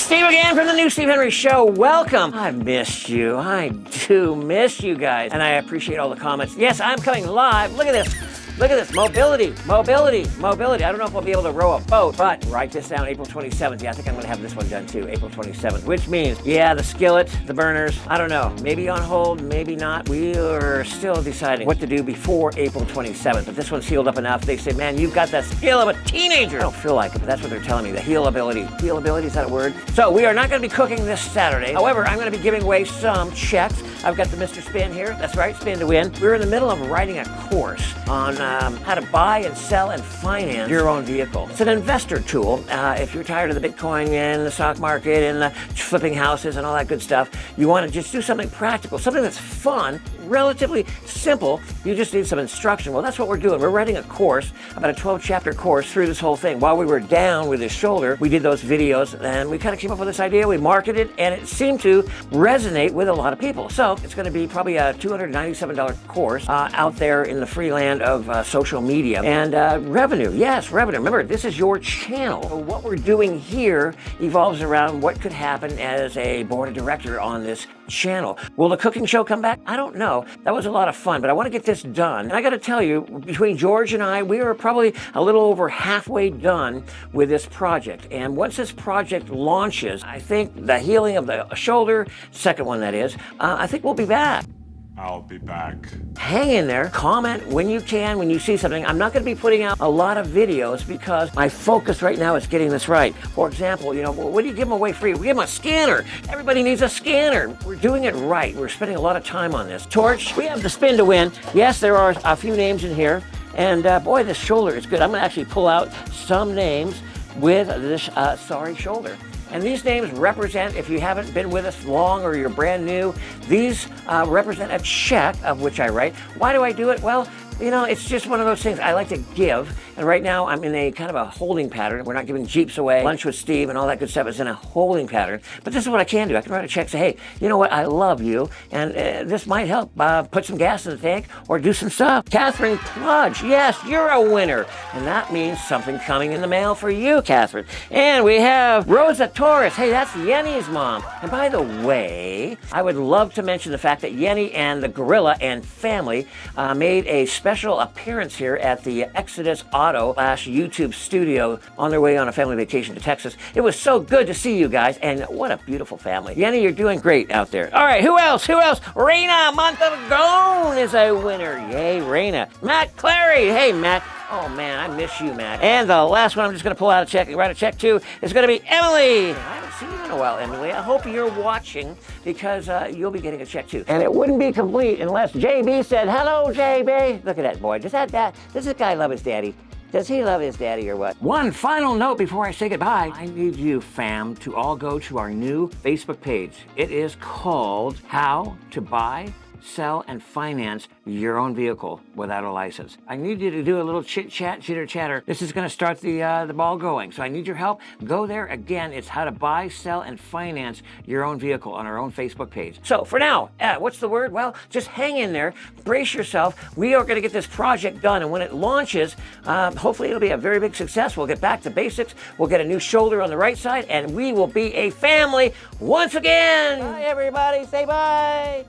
Steve again from the new Steve Henry Show. Welcome. I missed you. I do miss you guys. And I appreciate all the comments. Yes, I'm coming live. Look at this. Look at this, mobility. I don't know if I'll be able to row a boat, but write this down, April 27th. Yeah, I think I'm gonna have this one done too, April 27th, which means, yeah, the skillet, the burners, I don't know, maybe on hold, maybe not. We are still deciding what to do before April 27th, but this one's healed up enough. They say, man, you've got the skill of a teenager. I don't feel like it, but that's what they're telling me, the healability. Healability, is that a word? So we are not gonna be cooking this Saturday. However, I'm gonna be giving away some checks. I've got the Mr. Spin here. That's right, Spin to Win. We're in the middle of writing a course on how to buy and sell and finance your own vehicle. It's an investor tool. If you're tired of the Bitcoin and the stock market and the flipping houses and all that good stuff, you want to just do something practical, something that's fun, relatively simple. You just need some instruction. Well, that's what we're doing. We're writing a course, about a 12-chapter course through this whole thing. While we were down with his shoulder, we did those videos and we kind of came up with this idea. We marketed and it seemed to resonate with a lot of people. So it's going to be probably a $297 course out there in the free land of social media. And revenue, yes, revenue. Remember, this is your channel. So what we're doing here evolves around what could happen as a board of director on this channel. Will the cooking show come back? I don't know. That was a lot of fun, but I want to get this done. And I got to tell you, between George and I, we are probably a little over halfway done with this project. And once this project launches, I think the healing of the shoulder, second one that is, I think we'll be back. I'll be back. Hang in there, comment when you can, when you see something. I'm not going to be putting out a lot of videos because my focus right now is getting this right. For example, you know, what do you give them away free? We give them a scanner. Everybody needs a scanner. We're doing it right. We're spending a lot of time on this. Torch, we have the Spin to Win. Yes, there are a few names in here. And boy, this shoulder is good. I'm going to actually pull out some names with this sorry shoulder. And these names represent, if you haven't been with us long or you're brand new, these represent a check of which I write. Why do I do it? Well, you know, it's just one of those things I like to give. And right now I'm in a kind of a holding pattern. We're not giving Jeeps away. Lunch with Steve and all that good stuff is in a holding pattern. But this is what I can do. I can write a check, say, hey, you know what? I love you. And this might help put some gas in the tank or do some stuff. Catherine Kludge, yes, you're a winner. And that means something coming in the mail for you, Catherine. And we have Rosa Torres. Hey, that's Yenny's mom. And by the way, I would love to mention the fact that Yenny and the gorilla and family made a special appearance here at the Exodus Auto /YouTube studio on their way on a family vacation to Texas. It was so good to see you guys, and what a beautiful family. Yenny, you're doing great out there. All right, who else? Reina Montagon is a winner. Yay, Reina. Matt Clary. Hey, Matt. Oh, man, I miss you, Matt. And the last one I'm just going to pull out a check and write a check to is going to be Emily. I haven't seen you in a while, Emily. I hope you're watching because you'll be getting a check, too. And it wouldn't be complete unless JB said, hello, JB. Look at that boy. Does this guy love his daddy? Does he love his daddy or what? One final note before I say goodbye. I need you, fam, to all go to our new Facebook page. It is called How to Buy, Sell, and Finance Your Own Vehicle Without a License. I need you to do a little chit-chat, chitter-chatter. This is going to start the ball going, so I need your help. Go there. Again, it's How to Buy, Sell, and Finance Your Own Vehicle on our own Facebook page. So for now, what's the word? Well, just hang in there. Brace yourself. We are going to get this project done, and when it launches, hopefully it'll be a very big success. We'll get back to basics. We'll get a new shoulder on the right side, and we will be a family once again. Bye, everybody. Say bye.